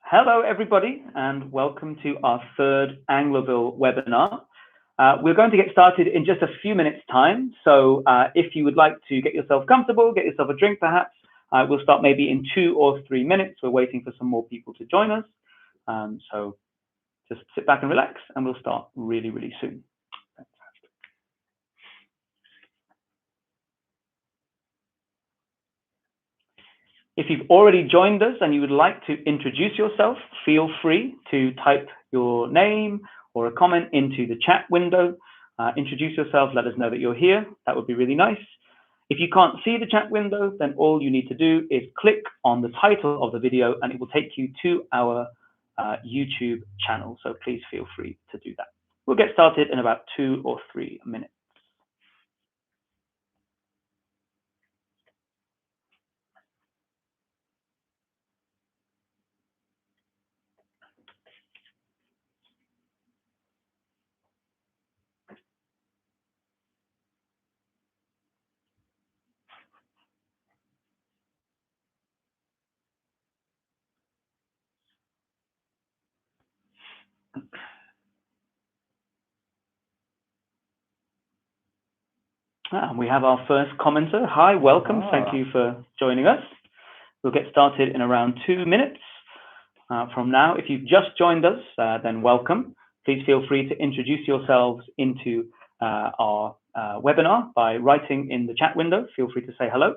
Hello, everybody, and welcome to our third Angloville webinar. We're going to get started in just a few minutes' time. So if you would like to get yourself comfortable, get yourself a drink perhaps, we'll start maybe in 2 or 3 minutes. We're waiting for some more people to join us. So just sit back and relax, and we'll start really, really soon. If you've already joined us and you would like to introduce yourself, feel free to type your name or a comment into the chat window. Introduce yourself, let us know that you're here. That would be really nice. If you can't see the chat window, then all you need to do is click on the title of the video and it will take you to our YouTube channel. So please feel free to do that. We'll get started in about 2 or 3 minutes. We have our first commenter. Hi, welcome. Thank you for joining us. We'll get started in around 2 minutes from now. If you've just joined us, then welcome. Please feel free to introduce yourselves into our webinar by writing in the chat window. Feel free to say hello,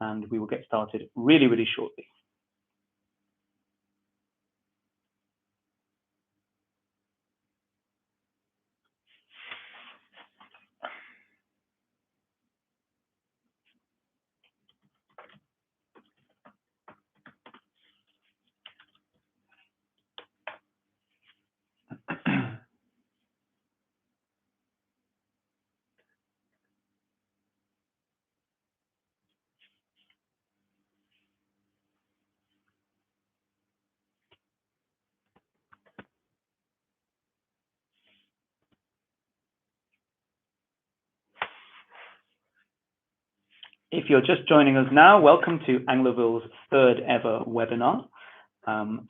and we will get started really, really shortly. If you're just joining us now, welcome to Angloville's third ever webinar.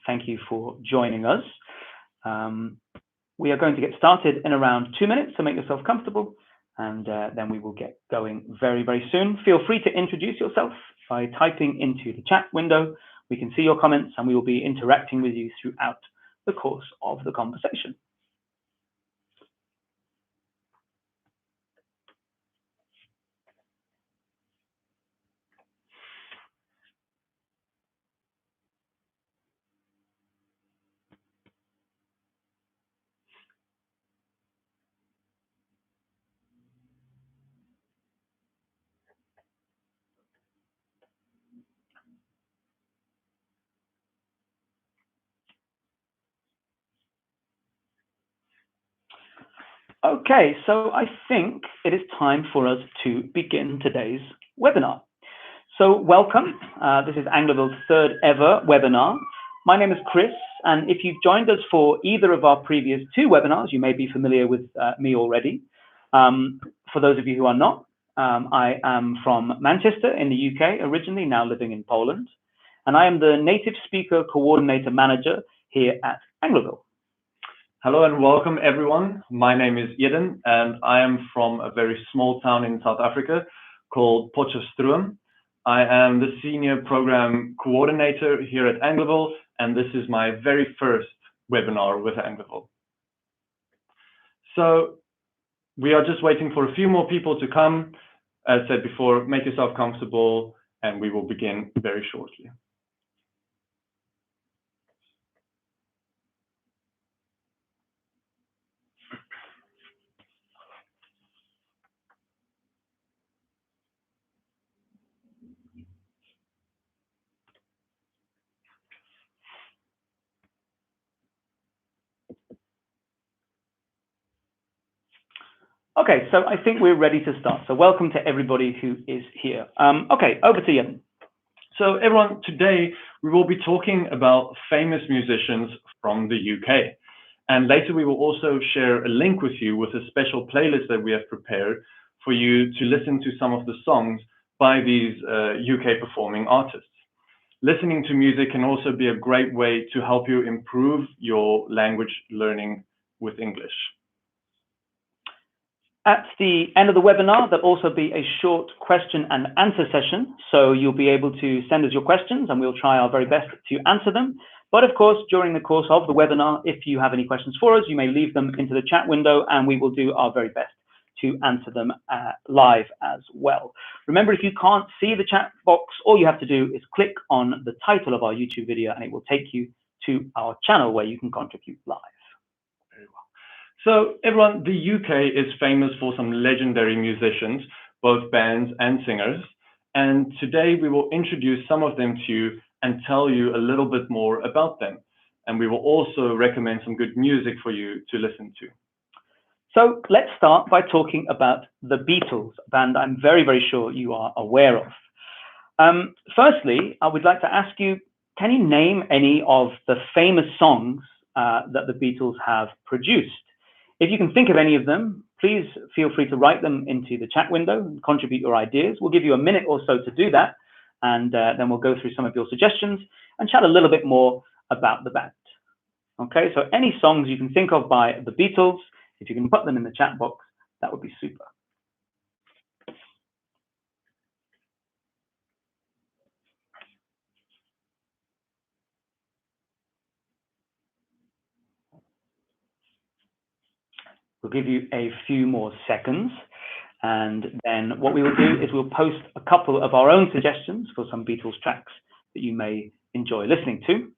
Thank you for joining us. We are going to get started in around 2 minutes, so make yourself comfortable, and then we will get going very, very soon. Feel free to introduce yourself by typing into the chat window. We can see your comments, and we will be interacting with you throughout the course of the conversation. Okay, so I think it is time for us to begin today's webinar. So welcome. This is Angloville's third ever webinar. My name is Chris, and if you've joined us for either of our previous 2 webinars, you may be familiar with me already. For those of you who are not, I am from Manchester in the UK originally, now living in Poland, and I am the Native Speaker Coordinator Manager here at Angloville. Hello and welcome everyone. My name is Eden and I am from a very small town in South Africa called Potchefstroom. I am the Senior Program Coordinator here at Angloville, and this is my very first webinar with Angloville. So we are just waiting for a few more people to come. As said before, make yourself comfortable and we will begin very shortly. Okay, so I think we're ready to start. So welcome to everybody who is here. Okay, over to you. So everyone, today we will be talking about famous musicians from the UK. And later we will also share a link with you with a special playlist that we have prepared for you to listen to some of the songs by these UK performing artists. listening to music can also be a great way to help you improve your language learning with English. At the end of the webinar, there'll also be a short question and answer session. So you'll be able to send us your questions and we'll try our very best to answer them. But of course, during the course of the webinar, if you have any questions for us, you may leave them into the chat window and we will do our very best to answer them live as well. Remember, if you can't see the chat box, all you have to do is click on the title of our YouTube video and it will take you to our channel where you can contribute live. Very well. So everyone, the UK is famous for some legendary musicians, both bands and singers. And today we will introduce some of them to you and tell you a little bit more about them. And we will also recommend some good music for you to listen to. So let's start by talking about the Beatles, a band I'm very, very sure you are aware of. Firstly, I would like to ask you, can you name any of the famous songs that the Beatles have produced? If you can think of any of them, please feel free to write them into the chat window and contribute your ideas. We'll give you a minute or so to do that, and then we'll go through some of your suggestions and chat a little bit more about the band. Okay, so any songs you can think of by the Beatles, if you can put them in the chat box, that would be super. We'll give you a few more seconds, and then what we will do is we'll post a couple of our own suggestions for some Beatles tracks that you may enjoy listening to.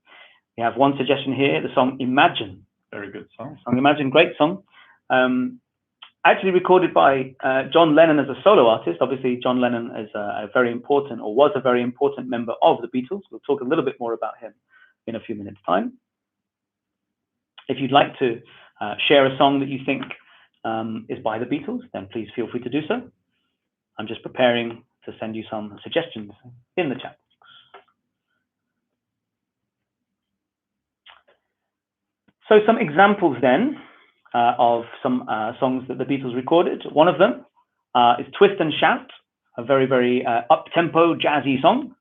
We have one suggestion here, the song Imagine. Very good song. Imagine, great song. Actually recorded by John Lennon as a solo artist. Obviously, John Lennon is a very important, or was a very important member of the Beatles. We'll talk a little bit more about him in a few minutes' time. If you'd like to share a song that you think is by the Beatles, then please feel free to do so. I'm just preparing to send you some suggestions in the chat box. So some examples then of some songs that the Beatles recorded. One of them is Twist and Shout, a very, very up-tempo, jazzy song.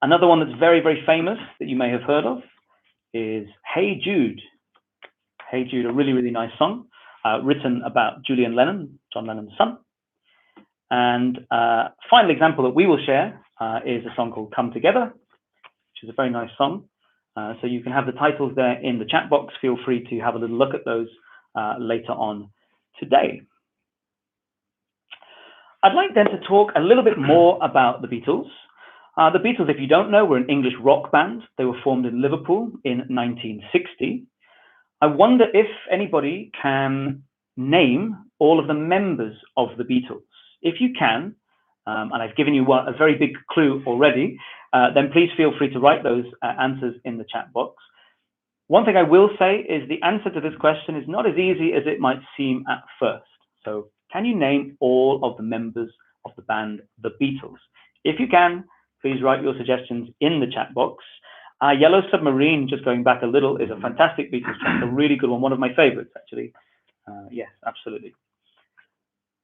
Another one that's very, very famous that you may have heard of is Hey Jude. Hey Jude, a really, really nice song written about Julian Lennon, John Lennon's son. And final example that we will share is a song called Come Together, which is a very nice song. So you can have the titles there in the chat box. Feel free to have a little look at those later on today. I'd like then to talk a little bit more about the Beatles. The Beatles, if you don't know, were an English rock band. They were formed in Liverpool in 1960. I wonder if anybody can name all of the members of the Beatles. If you can, and I've given you a very big clue already, then please feel free to write those answers in the chat box. One thing I will say is the answer to this question is not as easy as it might seem at first. So can you name all of the members of the band, the Beatles? If you can, please write your suggestions in the chat box. Yellow Submarine, just going back a little, is a fantastic Beatles track, a really good one of my favorites, actually. Yes, absolutely.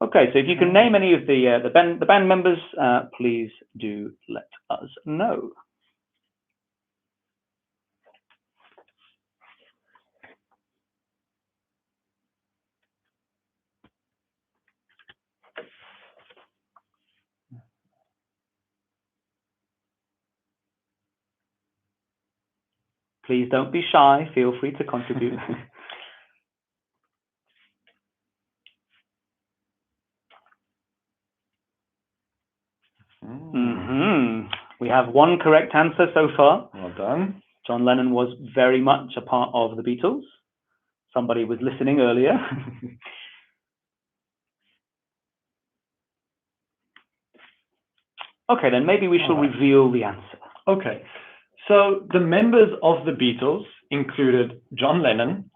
Okay, so if you can name any of the band members, please do let us know. Please don't be shy. Feel free to contribute. We have one correct answer so far. Well done. John Lennon was very much a part of the Beatles. Somebody was listening earlier. Okay, then maybe we shall reveal the answer. Okay, so the members of the Beatles included John Lennon,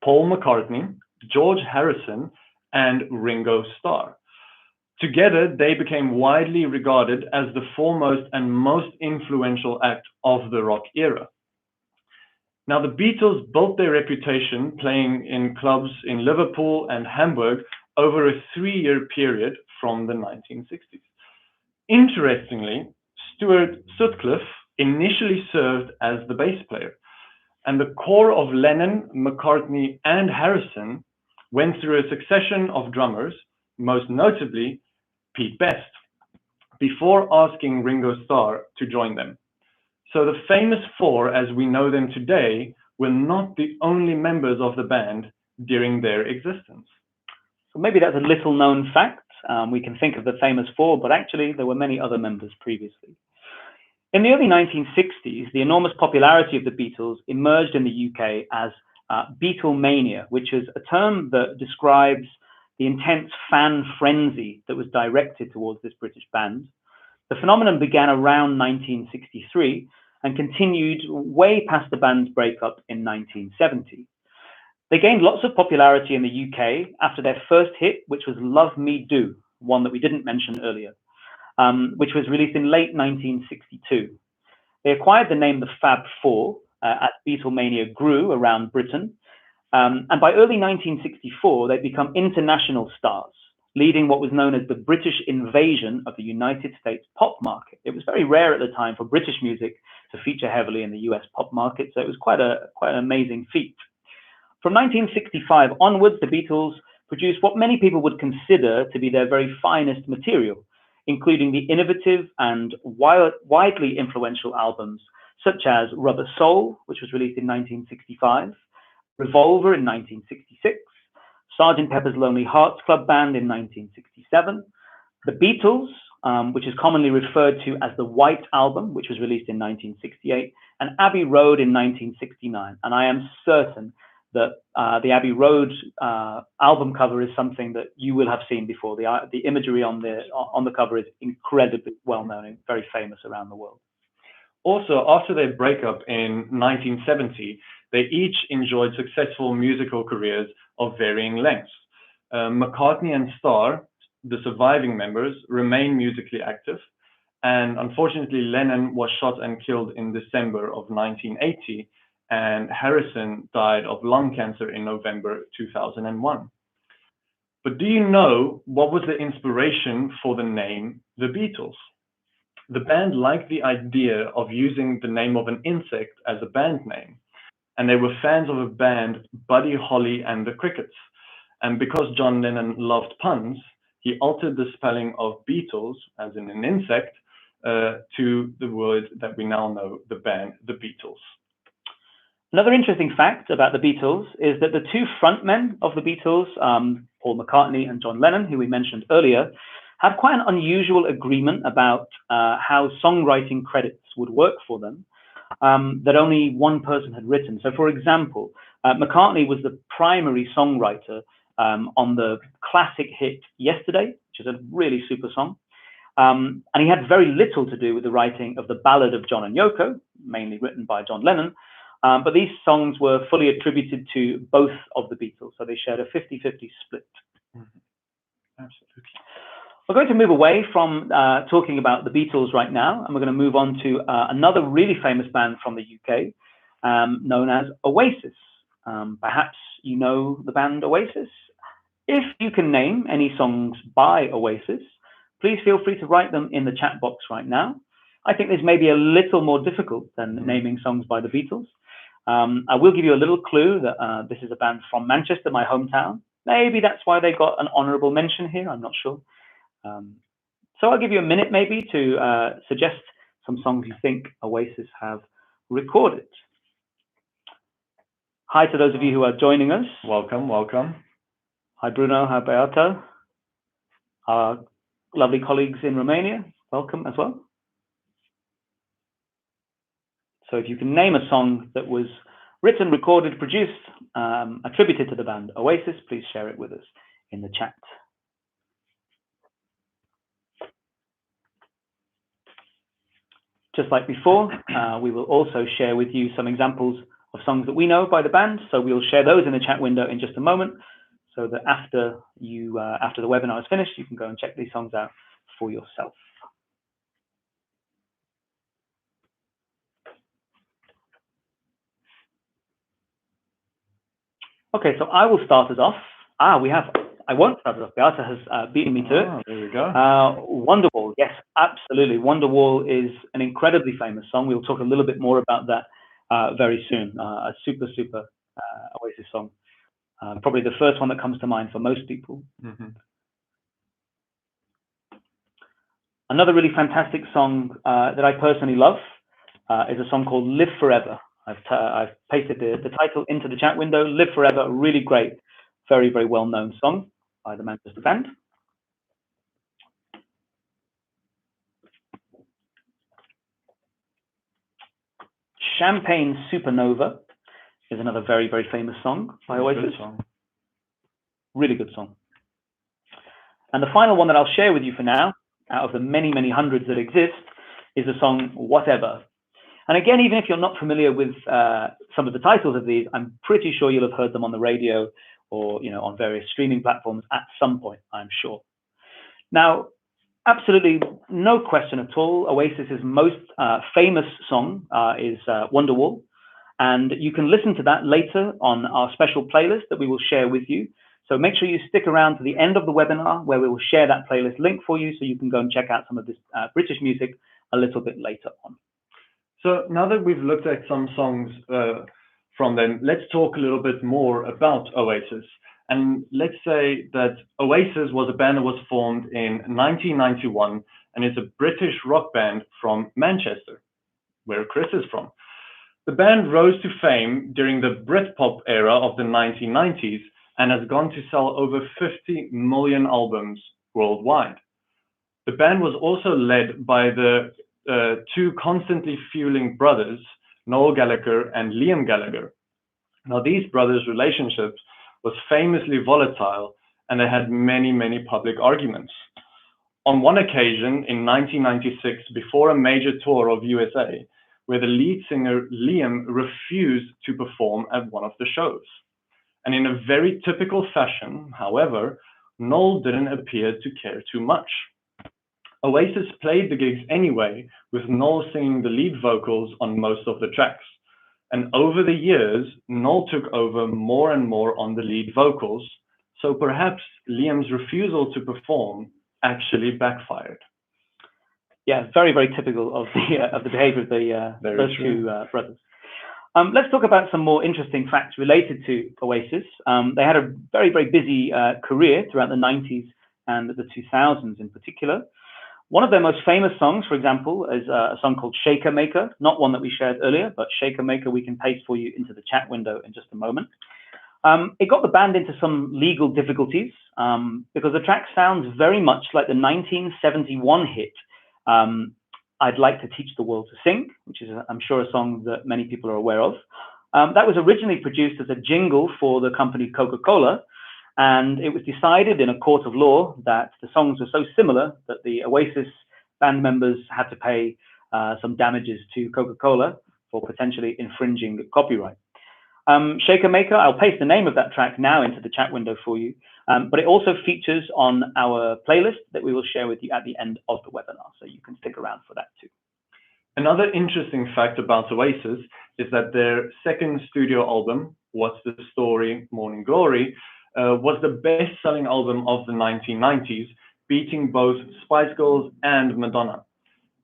Paul McCartney, George Harrison, and Ringo Starr. Together, they became widely regarded as the foremost and most influential act of the rock era. Now, the Beatles built their reputation playing in clubs in Liverpool and Hamburg over a 3-year period from the 1960s. Interestingly, Stuart Sutcliffe initially served as the bass player, and the core of Lennon, McCartney, and Harrison went through a succession of drummers, most notably Pete Best, before asking Ringo Starr to join them. So the famous four, as we know them today, were not the only members of the band during their existence. So maybe that's a little known fact. We can think of the famous four, but actually there were many other members previously. In the early 1960s, the enormous popularity of the Beatles emerged in the UK as Beatlemania, which is a term that describes the intense fan frenzy that was directed towards this British band. The phenomenon began around 1963 and continued way past the band's breakup in 1970. They gained lots of popularity in the UK after their first hit, which was Love Me Do, one that we didn't mention earlier, which was released in late 1962. They acquired the name the Fab Four as Beatlemania grew around Britain. And by early 1964, they'd become international stars, leading what was known as the British invasion of the United States pop market. It was very rare at the time for British music to feature heavily in the US pop market, so it was quite an amazing feat. From 1965 onwards, the Beatles produced what many people would consider to be their very finest material, including the innovative and widely influential albums such as Rubber Soul, which was released in 1965, Revolver in 1966, Sgt. Pepper's Lonely Hearts Club Band in 1967, The Beatles, which is commonly referred to as the White Album, which was released in 1968, and Abbey Road in 1969. And I am certain that the Abbey Road album cover is something that you will have seen before. The imagery on the cover is incredibly well known and very famous around the world. Also, after their breakup in 1970, they each enjoyed successful musical careers of varying lengths. McCartney and Starr, the surviving members, remain musically active, and unfortunately Lennon was shot and killed in December of 1980, and Harrison died of lung cancer in November 2001. But do you know what was the inspiration for the name The Beatles? The band liked the idea of using the name of an insect as a band name, and they were fans of a band, Buddy Holly and the Crickets. And because John Lennon loved puns, he altered the spelling of Beatles, as in an insect, to the word that we now know, the band, the Beatles. Another interesting fact about the Beatles is that the two frontmen of the Beatles, Paul McCartney and John Lennon, who we mentioned earlier, had quite an unusual agreement about how songwriting credits would work for them, that only one person had written. So, for example, McCartney was the primary songwriter on the classic hit Yesterday, which is a really super song. And he had very little to do with the writing of the Ballad of John and Yoko, mainly written by John Lennon. But these songs were fully attributed to both of the Beatles, so they shared a 50-50 split. Absolutely. We're going to move away from talking about the Beatles right now, and we're going to move on to another really famous band from the UK, known as Oasis. Perhaps you know the band Oasis. If you can name any songs by Oasis, please feel free to write them in the chat box right now. I think this may be a little more difficult than naming songs by the Beatles. I will give you a little clue that this is a band from Manchester, my hometown. Maybe that's why they got an honourable mention here, I'm not sure. So I'll give you a minute maybe to suggest some songs you think Oasis have recorded. Hi to those of you who are joining us. Welcome, welcome. Hi Bruno, hi Beata. Our lovely colleagues in Romania, welcome as well. So if you can name a song that was written, recorded, produced, attributed to the band Oasis, please share it with us in the chat. Just like before, we will also share with you some examples of songs that we know by the band. So we'll share those in the chat window in just a moment, so that after the webinar is finished, you can go and check these songs out for yourself. Okay, so I will start us off. We have I won't start it off. Beata has beaten me to it. Oh, there we go. Wonderwall, yes, absolutely. Wonderwall is an incredibly famous song. We'll talk a little bit more about that very soon. A super, super Oasis song. Probably the first one that comes to mind for most people. Mm-hmm. Another really fantastic song that I personally love is a song called Live Forever. I've pasted the title into the chat window. Live Forever, a really great, very, very well-known song by the Manchester Band. Champagne Supernova is another very, very famous song by Oasis. Really good song. And the final one that I'll share with you for now, out of the many, many hundreds that exist, is the song Whatever. And again, even if you're not familiar with some of the titles of these, I'm pretty sure you'll have heard them on the radio or on various streaming platforms at some point, I'm sure. Now, absolutely no question at all, Oasis's most famous song is Wonderwall. And you can listen to that later on our special playlist that we will share with you. So make sure you stick around to the end of the webinar where we will share that playlist link for you so you can go and check out some of this British music a little bit later on. So now that we've looked at some songs from them, let's talk a little bit more about Oasis. And let's say that Oasis was a band that was formed in 1991 and is a British rock band from Manchester, where Chris is from. The band rose to fame during the Britpop era of the 1990s and has gone to sell over 50 million albums worldwide. The band was also led by the two constantly feuding brothers, Noel Gallagher and Liam Gallagher. Now, these brothers' relationships was famously volatile, and they had many, many public arguments. On one occasion, in 1996, before a major tour of USA, where the lead singer Liam refused to perform at one of the shows. And in a very typical fashion, however, Noel didn't appear to care too much. Oasis played the gigs anyway, with Noel singing the lead vocals on most of the tracks. And over the years, Noel took over more and more on the lead vocals, so perhaps Liam's refusal to perform actually backfired. Yeah, very, very typical of the behavior of the first two brothers. Let's talk about some more interesting facts related to Oasis. They had a very, very busy career throughout the 90s and the 2000s in particular. One of their most famous songs, for example, is a song called Shaker Maker, not one that we shared earlier, but Shaker Maker we can paste for you into the chat window in just a moment. It got the band into some legal difficulties because the track sounds very much like the 1971 hit, I'd Like to Teach the World to Sing, which is, I'm sure, a song that many people are aware of. That was originally produced as a jingle for the company Coca-Cola, and it was decided in a court of law that the songs were so similar that the Oasis band members had to pay some damages to Coca-Cola for potentially infringing copyright. Shaker Maker, I'll paste the name of that track now into the chat window for you, but it also features on our playlist that we will share with you at the end of the webinar, so you can stick around for that too. Another interesting fact about Oasis is that their second studio album, What's the Story, Morning Glory, was the best-selling album of the 1990s, beating both Spice Girls and Madonna.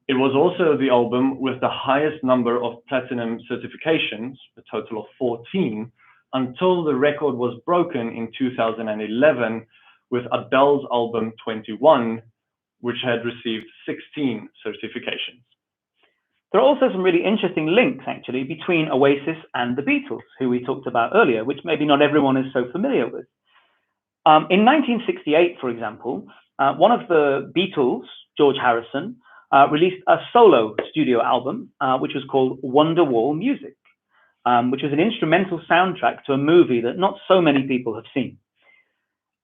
It was also the album with the highest number of platinum certifications, a total of 14, until the record was broken in 2011 with Adele's album 21, which had received 16 certifications. There are also some really interesting links, actually, between Oasis and the Beatles, who we talked about earlier, which maybe not everyone is so familiar with. In 1968, for example, one of the Beatles, George Harrison, released a solo studio album, which was called Wonderwall Music, which was an instrumental soundtrack to a movie that not so many people have seen.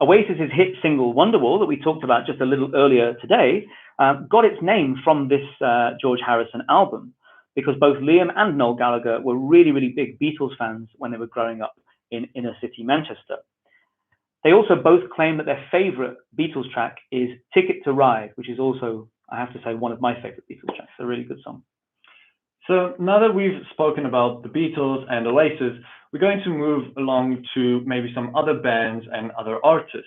Oasis's hit single Wonderwall, that we talked about just a little earlier today, got its name from this George Harrison album, because both Liam and Noel Gallagher were really, really big Beatles fans when they were growing up in inner city Manchester. They also both claim that their favorite Beatles track is Ticket to Ride, which is also, I have to say, one of my favorite Beatles tracks. A really good song. So now that we've spoken about the Beatles and Oasis, we're going to move along to maybe some other bands and other artists.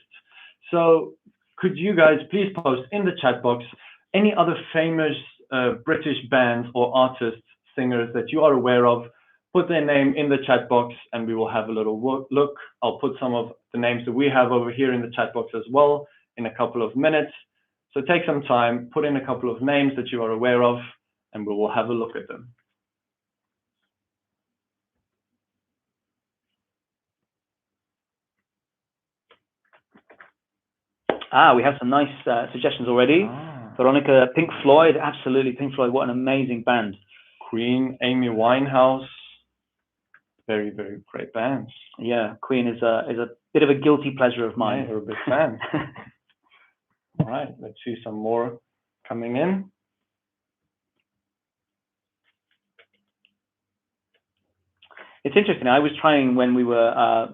So could you guys please post in the chat box any other famous British bands or artists, singers that you are aware of? Put their name in the chat box and we will have a little look. I'll put some of the names that we have over here in the chat box as well in a couple of minutes. So take some time, put in a couple of names that you are aware of, and we will have a look at them. We have some nice suggestions already. Veronica, Pink Floyd, absolutely. Pink Floyd, what an amazing band. Queen, Amy Winehouse, very, very great bands. Yeah, Queen is a bit of a guilty pleasure of mine. Yeah, you're a big fan. All right, let's see some more coming in. It's interesting. I was trying when we were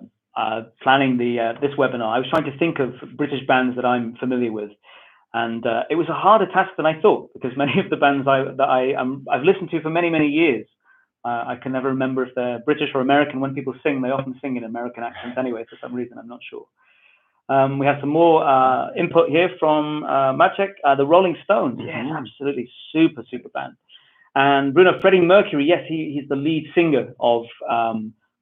planning this webinar. I was trying to think of British bands that I'm familiar with, and it was a harder task than I thought because many of the bands I've listened to for many, many years, I can never remember if they're British or American. When people sing, they often sing in American accents anyway. For some reason, I'm not sure. We have some more input here from Maciek. The Rolling Stones. Yes, absolutely, super, super band. And Bruno, Freddie Mercury, yes, he's the lead singer of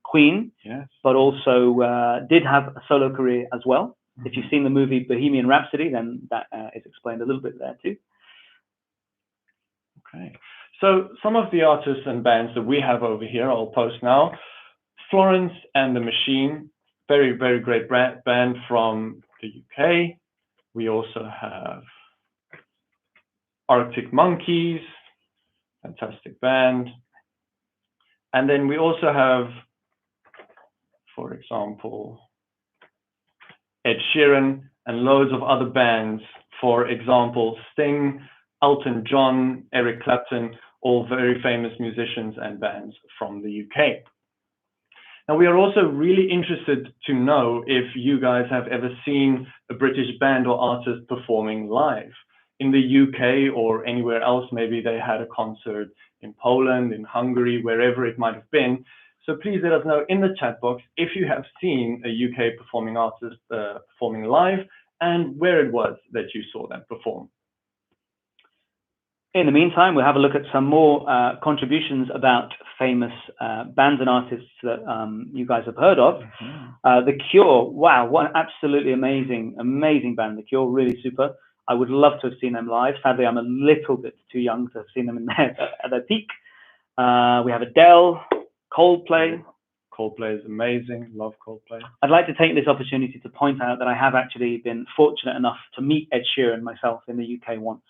Queen, yes, but also did have a solo career as well. If you've seen the movie Bohemian Rhapsody, then that is explained a little bit there too. Okay, so some of the artists and bands that we have over here, I'll post now. Florence and the Machine, very, very great band from the UK. We also have Arctic Monkeys, fantastic band. And then we also have, for example, Ed Sheeran and loads of other bands. For example, Sting, Elton John, Eric Clapton, all very famous musicians and bands from the UK. Now, we are also really interested to know if you guys have ever seen a British band or artist performing live. In the UK or anywhere else, maybe they had a concert in Poland, in Hungary, wherever it might have been. So please let us know in the chat box if you have seen a UK performing artist performing live and where it was that you saw them perform. In the meantime, we'll have a look at some more contributions about famous bands and artists that you guys have heard of. The Cure, wow, what an absolutely amazing, amazing band. The Cure, really super. I would love to have seen them live. Sadly, I'm a little bit too young to have seen them at their peak. We have Adele, Coldplay. Coldplay is amazing. Love Coldplay. I'd like to take this opportunity to point out that I have actually been fortunate enough to meet Ed Sheeran myself in the UK once.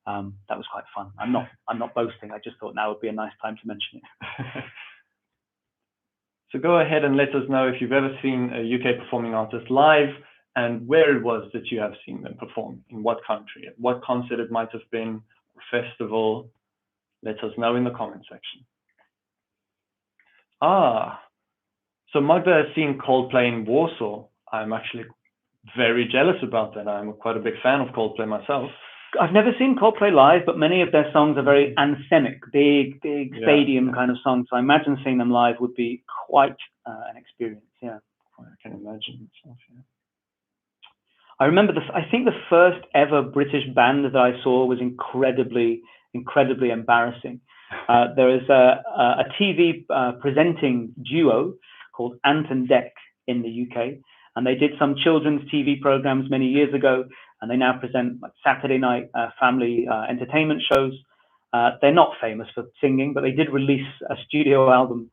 That was quite fun. I'm not boasting. I just thought now would be a nice time to mention it. So go ahead and let us know if you've ever seen a UK performing artist live and where it was that you have seen them perform, in what country, at what concert it might have been, or festival. Let us know in the comment section. So Magda has seen Coldplay in Warsaw. I'm actually very jealous about that. I'm quite a big fan of Coldplay myself. I've never seen Coldplay live, but many of their songs are very anthemic, big stadium kind of songs. So I imagine seeing them live would be quite an experience. Yeah, I can imagine myself. Yeah. I remember I think the first ever British band that I saw was incredibly embarrassing. There is a TV presenting duo called Ant and Dec in the UK, and they did some children's TV programs many years ago, and they now present like Saturday night family entertainment shows. They're not famous for singing, but they did release a studio album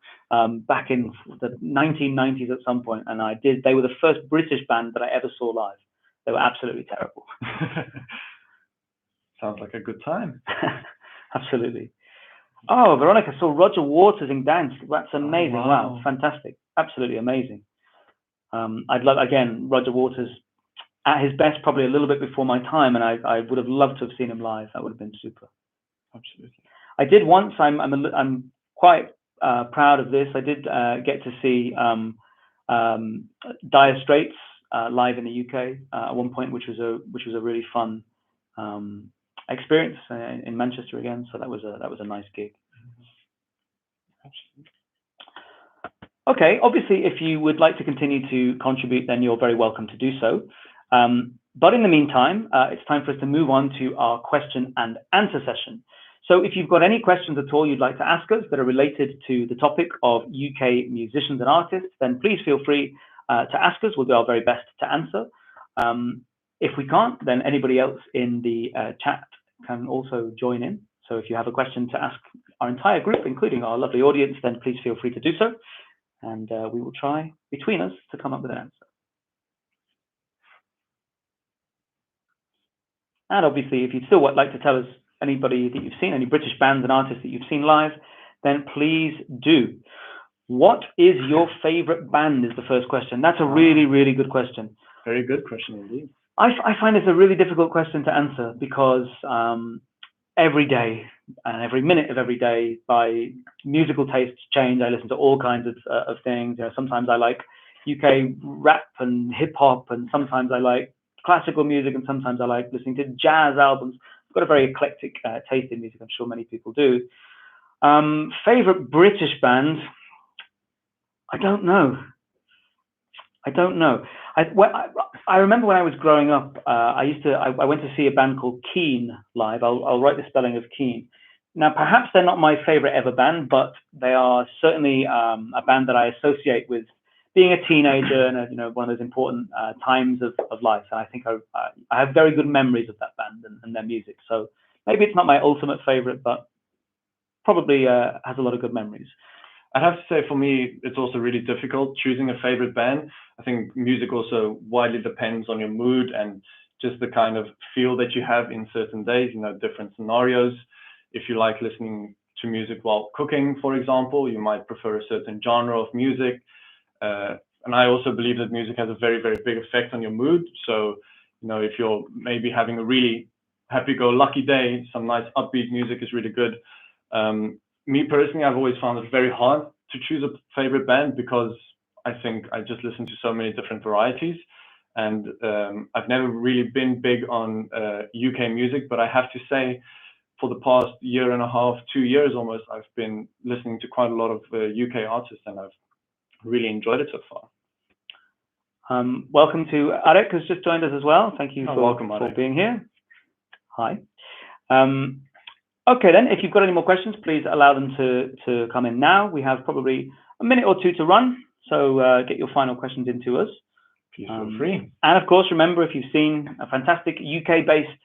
back in the 1990s at some point, and they were the first British band that I ever saw live. They were absolutely terrible. Sounds like a good time. Absolutely. Oh, Veronica saw Roger Waters in dance. That's amazing. Oh, wow, fantastic. Absolutely amazing. I'd love, again, Roger Waters at his best, probably a little bit before my time, and I would have loved to have seen him live. That would have been super. Absolutely. I did once. I'm quite proud of this. I did get to see Dire Straits live in the UK at one point, which was a really fun experience in Manchester again. So that was a nice gig. Okay, obviously, if you would like to continue to contribute, then you're very welcome to do so. But in the meantime, it's time for us to move on to our question and answer session. So if you've got any questions at all you'd like to ask us that are related to the topic of UK musicians and artists, then please feel free to ask us. We'll do our very best to answer. If we can't, then anybody else in the chat can also join in. So if you have a question to ask our entire group, including our lovely audience, then please feel free to do so. And we will try between us to come up with an answer. And obviously, if you'd still like to tell us anybody that you've seen, any British bands and artists that you've seen live, then please do. What is your favorite band is the first question. That's a really, really good question. Very good question indeed. I find it's a really difficult question to answer because every day and every minute of every day, my musical tastes change. I listen to all kinds of things. You know, sometimes I like UK rap and hip hop, and sometimes I like classical music, and sometimes I like listening to jazz albums. I've got a very eclectic taste in music. I'm sure many people do. Favorite British band? I don't know. I remember when I was growing up, I went to see a band called Keane live. I'll write the spelling of Keane. Now, perhaps they're not my favorite ever band, but they are certainly a band that I associate with being a teenager and one of those important times of life. And I think I have very good memories of that band and their music. So maybe it's not my ultimate favorite, but probably has a lot of good memories. I have to say, for me, it's also really difficult choosing a favorite band. I think music also widely depends on your mood and just the kind of feel that you have in certain days, different scenarios. If you like listening to music while cooking, for example, you might prefer a certain genre of music. And I also believe that music has a very, very big effect on your mood. So, if you're maybe having a really happy-go-lucky day, some nice upbeat music is really good. Me personally, I've always found it very hard to choose a favorite band because I think I just listen to so many different varieties. And I've never really been big on UK music, but I have to say, for the past year and a half, 2 years almost, I've been listening to quite a lot of UK artists, and I've really enjoyed it so far. Welcome to Arek, who's just joined us as well. Thank you for being here. Hi. Okay, then, if you've got any more questions, please allow them to come in now. We have probably a minute or two to run, so get your final questions into us. Please feel free. And of course, remember, if you've seen a fantastic UK-based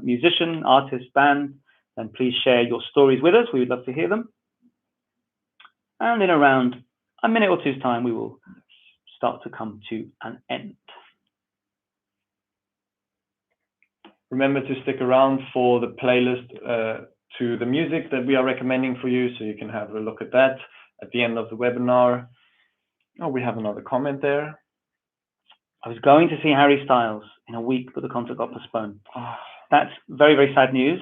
musician, artist, band, then please share your stories with us. We would love to hear them. And in around a minute or two's time, we will start to come to an end. Remember to stick around for the playlist to the music that we are recommending for you, so you can have a look at that at the end of the webinar. Oh, we have another comment there. I was going to see Harry Styles in a week, but the concert got postponed. That's very, very sad news.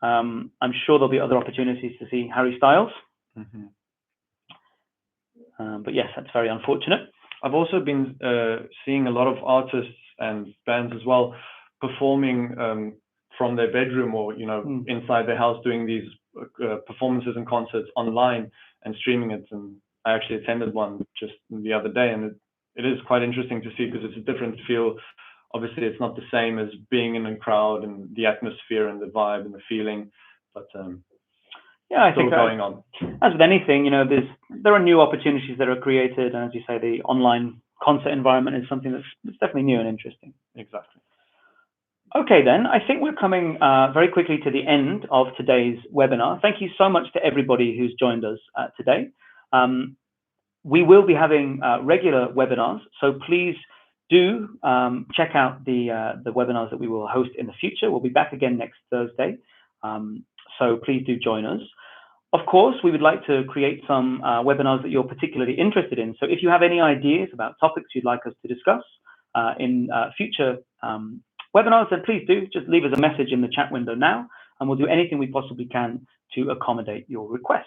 I'm sure there'll be other opportunities to see Harry Styles. But yes, that's very unfortunate. I've also been seeing a lot of artists and bands as well performing from their bedroom or inside their house, doing these performances and concerts online and streaming it. And I actually attended one just the other day, and it is quite interesting to see because it's a different feel. Obviously, it's not the same as being in a crowd and the atmosphere and the vibe and the feeling, but yeah, I think going on. As with anything, there are new opportunities that are created, and as you say, the online concert environment is something that's definitely new and interesting. Exactly. Okay, then, I think we're coming very quickly to the end of today's webinar. Thank you so much to everybody who's joined us today. We will be having regular webinars, so please do check out the webinars that we will host in the future. We'll be back again next Thursday, so please do join us. Of course, we would like to create some webinars that you're particularly interested in. So if you have any ideas about topics you'd like us to discuss in future webinars, then please do just leave us a message in the chat window now, and we'll do anything we possibly can to accommodate your requests.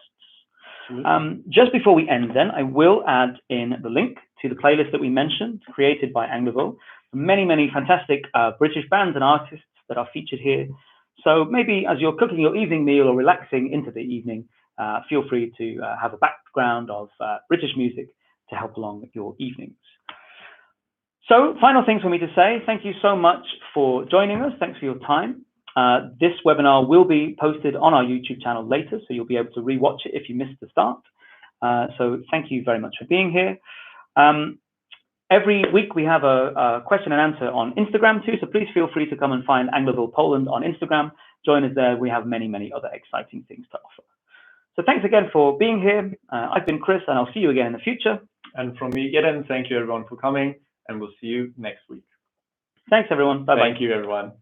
Just before we end, then, I will add in the link to the playlist that we mentioned, created by Anglovo. Many, many fantastic British bands and artists that are featured here. So maybe as you're cooking your evening meal or relaxing into the evening, feel free to have a background of British music to help along your evenings. So final things for me to say, thank you so much for joining us. Thanks for your time. This webinar will be posted on our YouTube channel later, so you'll be able to rewatch it if you missed the start. So thank you very much for being here. Every week we have a question and answer on Instagram too, so please feel free to come and find Angloville Poland on Instagram. Join us there. We have many, many other exciting things to offer. So thanks again for being here. I've been Chris, and I'll see you again in the future. And from me, Jeden, thank you everyone for coming, and we'll see you next week. Thanks everyone. Bye-bye. Thank you everyone.